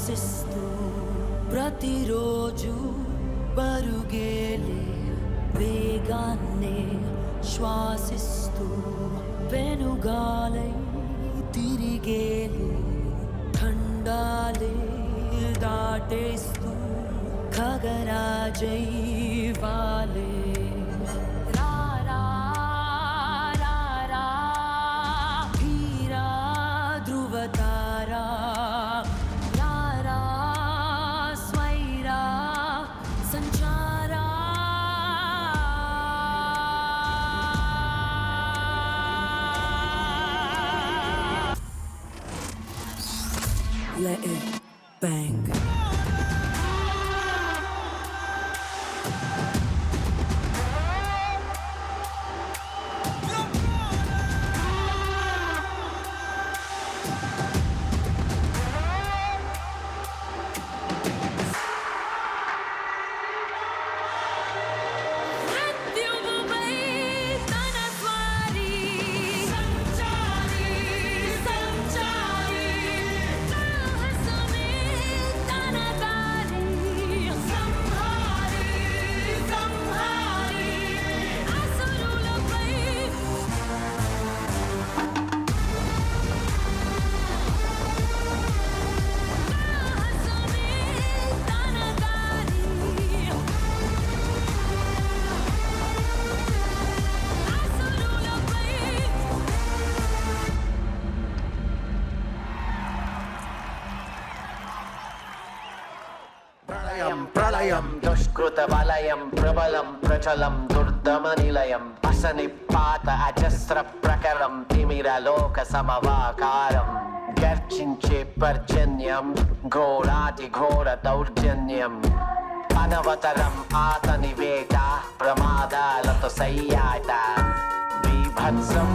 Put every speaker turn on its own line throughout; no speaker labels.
శ్వాసిస్తూ ప్రతిరోజు పరుగేలే వేగాన్నే శ్వాసిస్తూ వెనుగాలై తిరిగేలే ఖండాలే దాటేస్తూ ఖగరాజై వాలే Let it bang.
ప్రళయం దుష్కృత వలయం ప్రబలం ప్రచలం దుర్దమ నిలయం అసనిపాత అజస్ర ప్రకరం తిమిరలోక సమవాకారం గర్జించే పర్జన్యం ఘోరాతి ఘోర దౌర్జన్యం అనవతరం ఆతని వేట ప్రమాదాలతో సయ్యాట బీభత్సం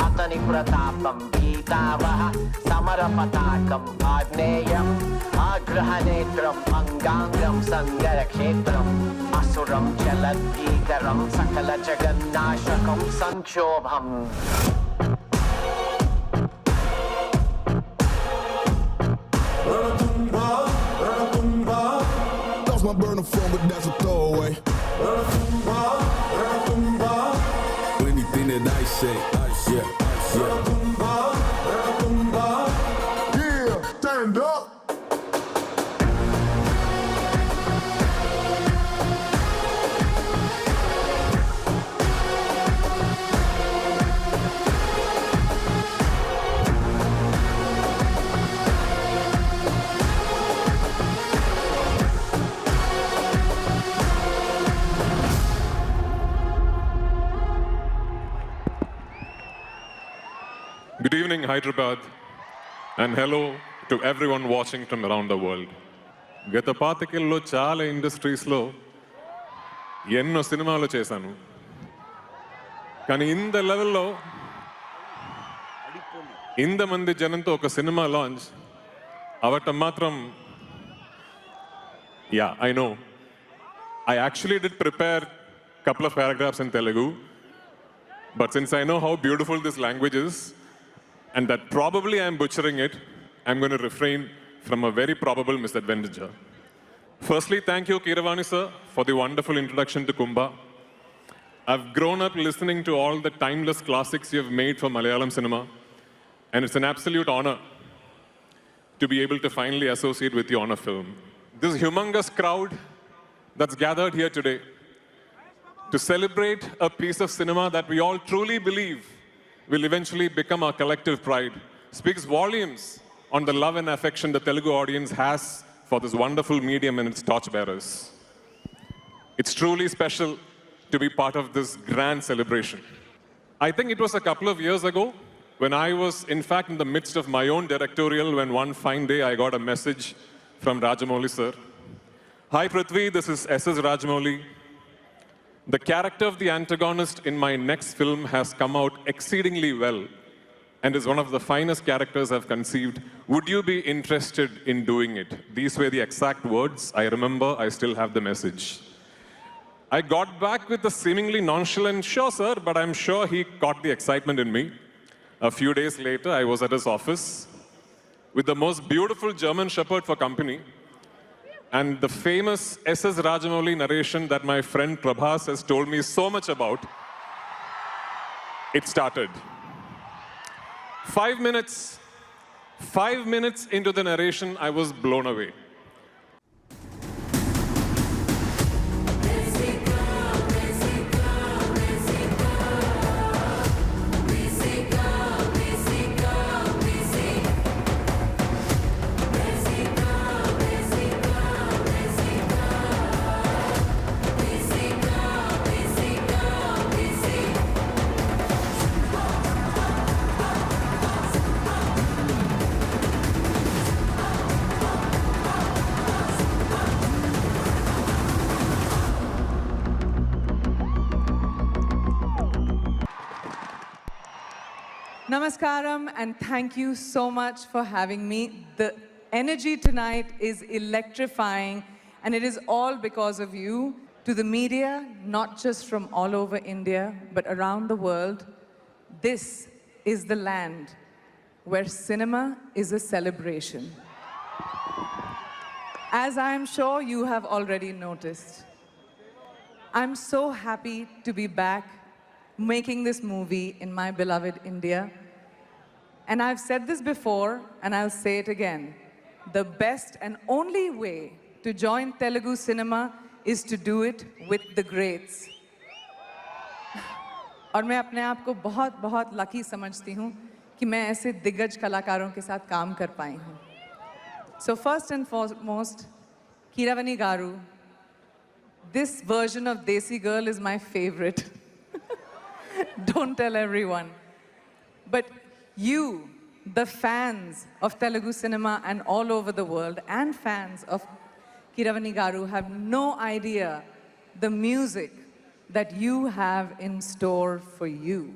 అతని ప్రతాపం గీతావహ సమర పతాకం ఆగ్నేయం ఆగ్రహనేత్రం అంగాంగం సంగర క్షేత్రం అసురం జలద్భీకరం సకల జగన్నాశకం సంక్షోభం
Lost my burner phone, but that's a throwaway. Anything that I say, yeah. Yeah, stand up.
Good evening, Hyderabad, and hello to everyone watching from around the world. గత పాతికేళ్ళలో చాలా ఇండస్ట్రీస్లో ఎన్నో సినిమాలు చేశాను, కానీ ఇంత లెవెల్లో ఇంతమంది జనంతో ఒక సినిమా లాంచ్ అవటం మాత్రం I know. I actually did prepare a couple of paragraphs in Telugu, but since I know how beautiful this language is, and that probably I'm butchering it, I'm going to refrain from a very probable misadventure. Firstly, thank you, Keeravani sir, for the wonderful introduction to Kumbha. I've grown up listening to all the timeless classics you have made for Malayalam cinema, and it's an absolute honor to be able to finally associate with you on a film. This humongous crowd that's gathered here today to celebrate a piece of cinema that we all truly believe will eventually become our collective pride speaks volumes on the love and affection the Telugu audience has for this wonderful medium and its torchbearers. It's truly special to be part of this grand celebration. I think it was a couple of years ago when I was in fact in the midst of my own directorial when one fine day I got a message from Rajamouli sir. Hi Prithvi, this is S.S. Rajamouli. The character of the antagonist in my next film has come out exceedingly well and is one of the finest characters I've conceived. Would you be interested in doing it? These were the exact words. I remember, I still have the message. I got back with a seemingly nonchalant, sure sir, but I'm sure he caught the excitement in me. A few days later, I was at his office with the most beautiful German Shepherd for company, and the famous S.S. Rajamouli narration that my friend Prabhas has told me so much about, it started. 5 minutes into the narration, I was blown away.
Namaskaram, and thank you so much for having me. The energy tonight is electrifying, and it is all because of you. To the media, not just from all over India, but around the world, this is the land where cinema is a celebration. As I am sure you have already noticed, I'm so happy to be back making this movie in my beloved India. And I've said this before, and I'll say it again. The best and only way to join Telugu cinema is to do it with the greats. और मैं अपने आप को बहुत बहुत lucky समझती हूँ कि मैं ऐसे दिग्गज कलाकारों के साथ काम कर पाई हूँ. So first and foremost, Keeravani Garu, this version of Desi Girl is my favorite. Don't tell everyone. But you, the fans of Telugu cinema and all over the world, and fans of Keeravani Garu, have no idea the music that you have in store for you.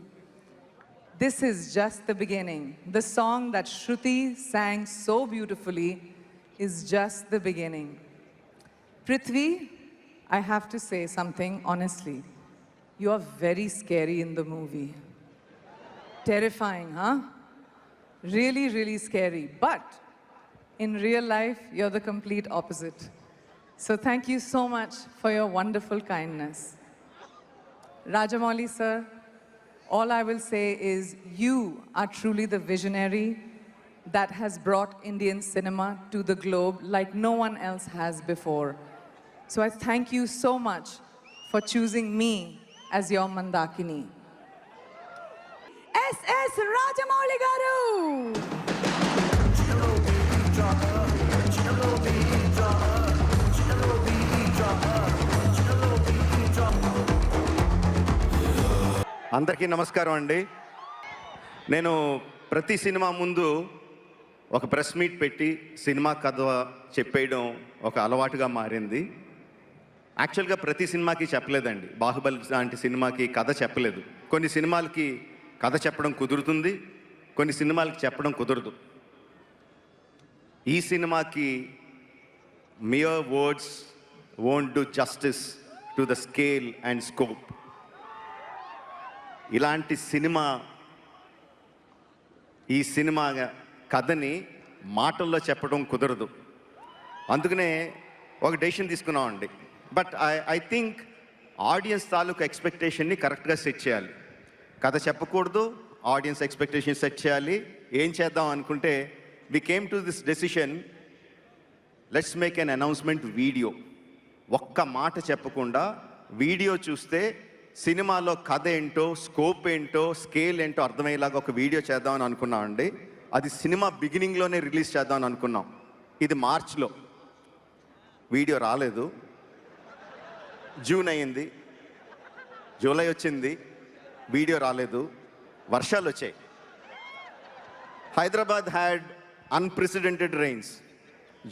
This is just the beginning. The song that Shruti sang so beautifully is just the beginning. Prithvi, I have to say something honestly. You are very scary in the movie. Terrifying, huh? Really, really scary. But in real life, you're the complete opposite. So thank you so much for your wonderful kindness. Rajamouli sir, all I will say is you are truly the visionary that has brought Indian cinema to the globe like no one else has before. So I thank you so much for choosing me as your Mandakini. S.S. Rajamouli Garu!
అందరికీ నమస్కారం అండి. నేను ప్రతి cinema ముందు ఒక press meet పెట్టి cinema కథ చెప్పేయడం ఒక అలవాటుగా మారింది. యాక్చువల్గా ప్రతి సినిమాకి చెప్పలేదండి. బాహుబలి లాంటి సినిమాకి కథ చెప్పలేదు. కొన్ని సినిమాలకి కథ చెప్పడం కుదురుతుంది, కొన్ని సినిమాలకి చెప్పడం కుదరదు. ఈ సినిమాకి mere words won't do justice to the scale and scope. ఇలాంటి సినిమా, ఈ సినిమా కథని మాటల్లో చెప్పడం కుదరదు. అందుకనే ఒక డెసిషన్ తీసుకున్నామండి. బట్ ఐ థింక్ ఆడియన్స్ తాలూకు ఎక్స్పెక్టేషన్ని కరెక్ట్గా సెట్ చేయాలి. కథ చెప్పకూడదు, ఆడియన్స్ ఎక్స్పెక్టేషన్ సెట్ చేయాలి. ఏం చేద్దాం అనుకుంటే we came to this decision, let's make an announcement video. ఒక్క మాట చెప్పకుండా వీడియో చూస్తే సినిమాలో కథ ఏంటో, స్కోప్ ఏంటో, స్కేల్ ఏంటో అర్థమయ్యేలాగా ఒక వీడియో చేద్దామని అనుకున్నామండి. అది సినిమా బిగినింగ్లోనే రిలీజ్ చేద్దామని అనుకున్నాం. ఇది మార్చ్లో, వీడియో రాలేదు. జూన్ అయ్యింది, జూలై వచ్చింది, వీడియో రాలేదు. వర్షాలు వచ్చాయి. Hyderabad had unprecedented rains.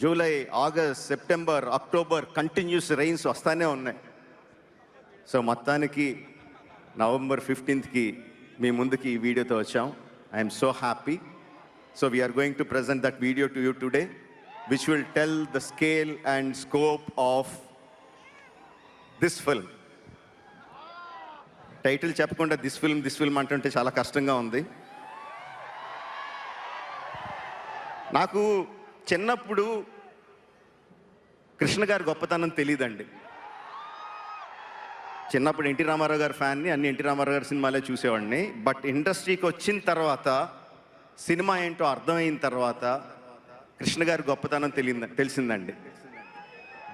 July, August, September, October continuous rains వస్తూనే ఉన్నాయి. సో మొత్తానికి నవంబర్ 15th మీ ముందుకి ఈ వీడియోతో వచ్చాం. I'm so happy. So we're going to present that video to you today, which will tell the scale and scope of this film. Title చెప్పకుండా this film అంటుంటే చాలా కష్టంగా ఉంది. నాకు చిన్నప్పుడు కృష్ణ గారి గొప్పతనం తెలియదండి. చిన్నప్పుడు ఎన్టీ రామారావు గారి ఫ్యాన్ని, అన్ని ఎన్టీ రామారావు గారి సినిమాలే చూసేవాడిని. బట్ ఇండస్ట్రీకి వచ్చిన తర్వాత, సినిమా ఏంటో అర్థమైన తర్వాత కృష్ణ గారి గొప్పతనం తెలిసిందండి.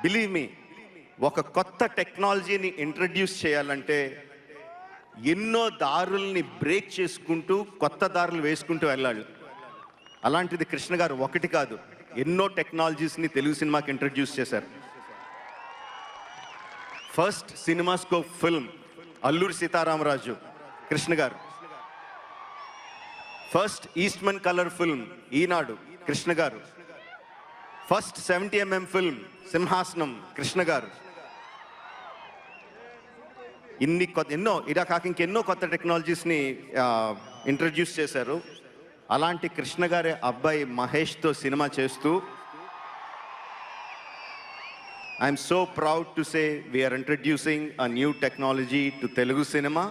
బిలీవ్ మీ, ఒక కొత్త టెక్నాలజీని ఇంట్రడ్యూస్ చేయాలంటే ఎన్నో దారుల్ని బ్రేక్ చేసుకుంటూ కొత్త దారులు వేసుకుంటూ వెళ్ళాలి. అలాంటిది కృష్ణ గారు ఒకటి కాదు, ఎన్నో టెక్నాలజీస్ని తెలుగు సినిమాకి ఇంట్రడ్యూస్ చేశారు. First CinemaScope film Alluri Sitaramaraju Krishna గారు. ఫస్ట్ ఈస్ట్మన్ కలర్ ఫిల్మ్ ఈనాడు కృష్ణ గారు. ఫస్ట్ 70mm ఫిల్మ్ సింహాసనం కృష్ణ గారు. ఎన్నో ఇలా కాక ఇంకెన్నో కొత్త టెక్నాలజీస్ని ఇంట్రడ్యూస్ చేశారు. అలాంటి కృష్ణ గారి అబ్బాయి మహేష్తో సినిమా చేస్తూ I'm so proud to say we're introducing a new technology to Telugu cinema.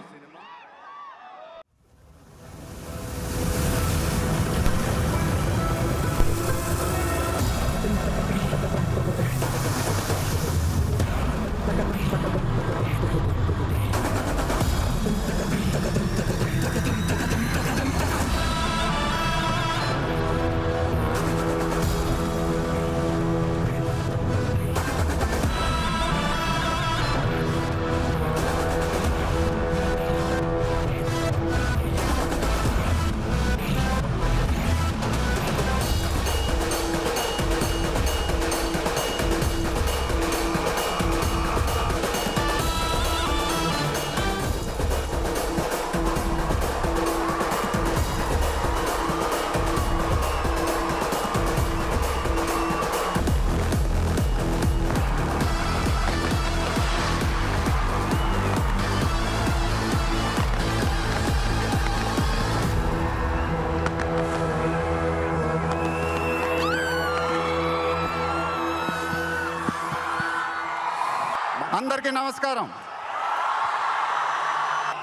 అందరికీ నమస్కారం.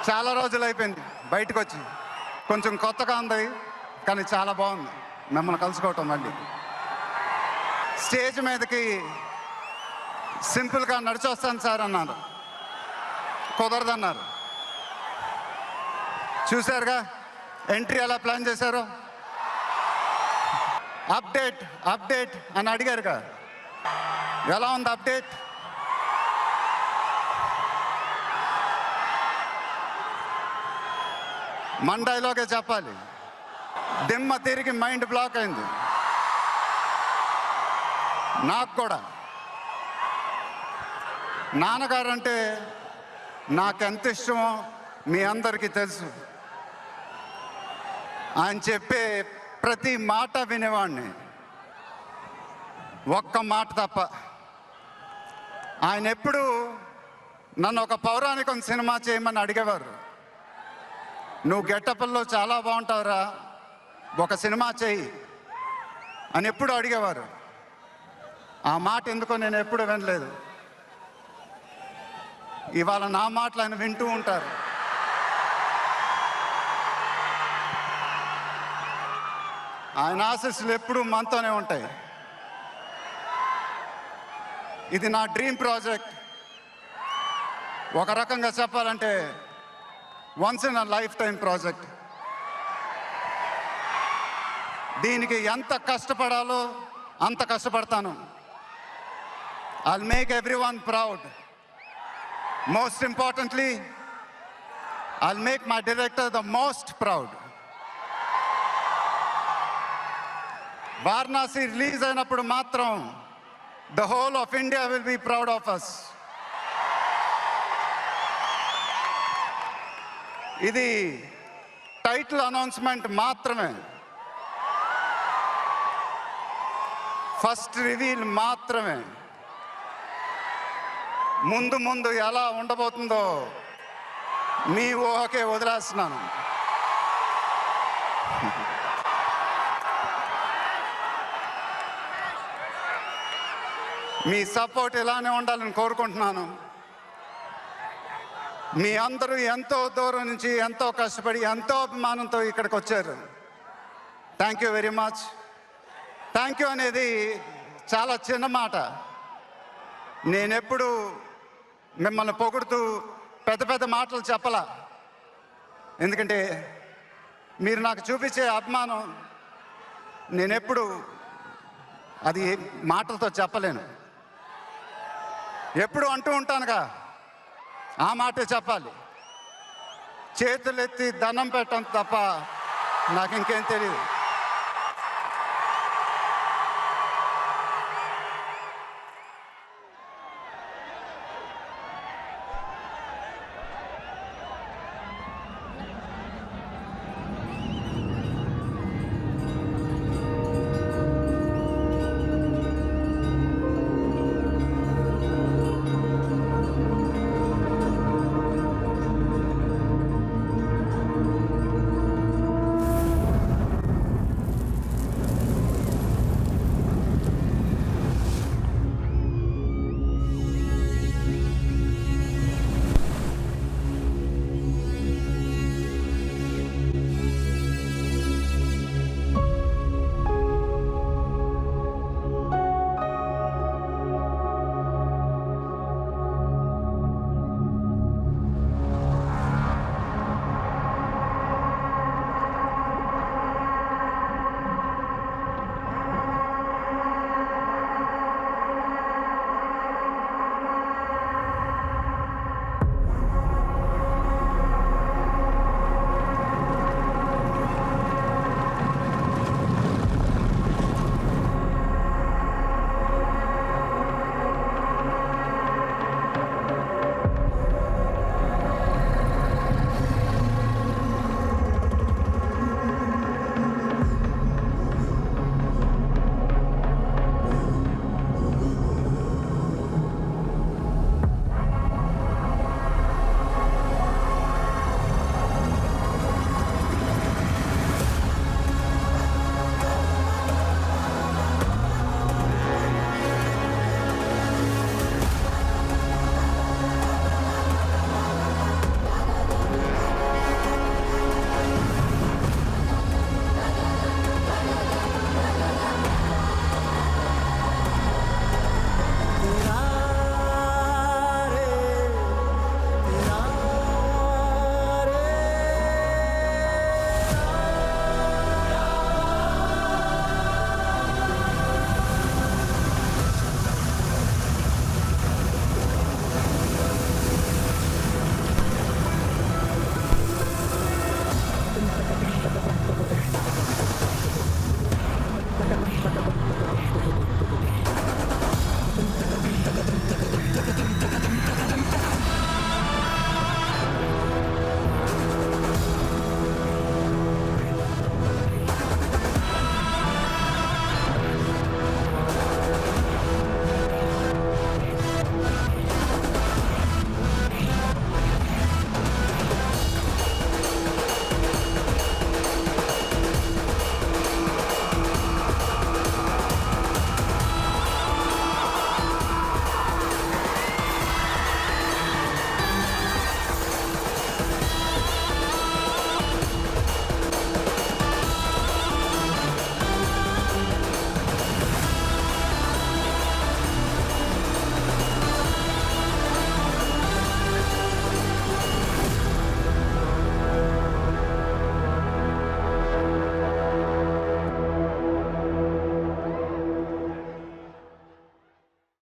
చాలా రోజులు అయిపోయింది బయటకు వచ్చి, కొంచెం కొత్తగా ఉంది కానీ చాలా బాగుంది మిమ్మల్ని కలుసుకోవటం. మళ్ళీ స్టేజ్ మీదకి సింపుల్గా నడిచొస్తాను సార్ అన్నారు, కుదరదన్నారు. చూశారుగా ఎంట్రీ ఎలా ప్లాన్ చేశారు. అప్డేట్ అప్డేట్ అని అడిగారుగా, ఎలా ఉంది అప్డేట్? మన డైలాగే చెప్పాలి. దిమ్మ తిరిగి మైండ్ బ్లాక్ అయింది నాకు కూడా. నాన్నగారు అంటే నాకెంత ఇష్టమో మీ అందరికీ తెలుసు. ఆయన చెప్పే ప్రతి మాట వినేవాడిని, ఒక్క మాట తప్ప. ఆయన ఎప్పుడు నన్ను ఒక పౌరాణికం సినిమా చేయమని అడిగేవారు. నువ్వు గెటప్ల్లో చాలా బాగుంటావురా, ఒక సినిమా చేయి అని ఎప్పుడు అడిగేవారు. ఆ మాట ఎందుకో నేను ఎప్పుడు వినలేదు. ఇవాళ నా మాటలు ఆయన వింటూ ఉంటారు. ఆయన ఆశీస్సులు ఎప్పుడూ మనతోనే ఉంటాయి. ఇది నా డ్రీమ్ ప్రాజెక్ట్. ఒక రకంగా చెప్పాలంటే once in a lifetime project. దీనికి ఎంత కష్టపడాలో అంత కష్టపడతాను. I'll make everyone proud. Most importantly I'll make my director the most proud. Varanasi release అయినప్పుడు మాత్రం the whole of India will be proud of us. ఇది టైటిల్ అనౌన్స్మెంట్ మాత్రమే, first reveal మాత్రమే. ముందు ముందు ఎలా ఉండబోతుందో మీ ఊహకే వదిలేస్తున్నాను. మీ సపోర్ట్ ఇలానే ఉండాలని కోరుకుంటున్నాను. మీ అందరూ ఎంతో దూరం నుంచి ఎంతో కష్టపడి ఎంతో అభిమానంతో ఇక్కడికి వచ్చారు. Thank you very much. Thank you అనేది చాలా చిన్న మాట. నేనెప్పుడు మిమ్మల్ని పొగుడుతూ పెద్ద పెద్ద మాటలు చెప్పలా. ఎందుకంటే మీరు నాకు చూపించే అభిమానం నేనెప్పుడు అది మాటలతో చెప్పలేను. ఎప్పుడు అంటూ ఉంటానుగా, ఆ మాటే చెప్పాలి. చేతులెత్తి దండం పెట్టడం తప్ప నాకు ఇంకేం తెలియదు.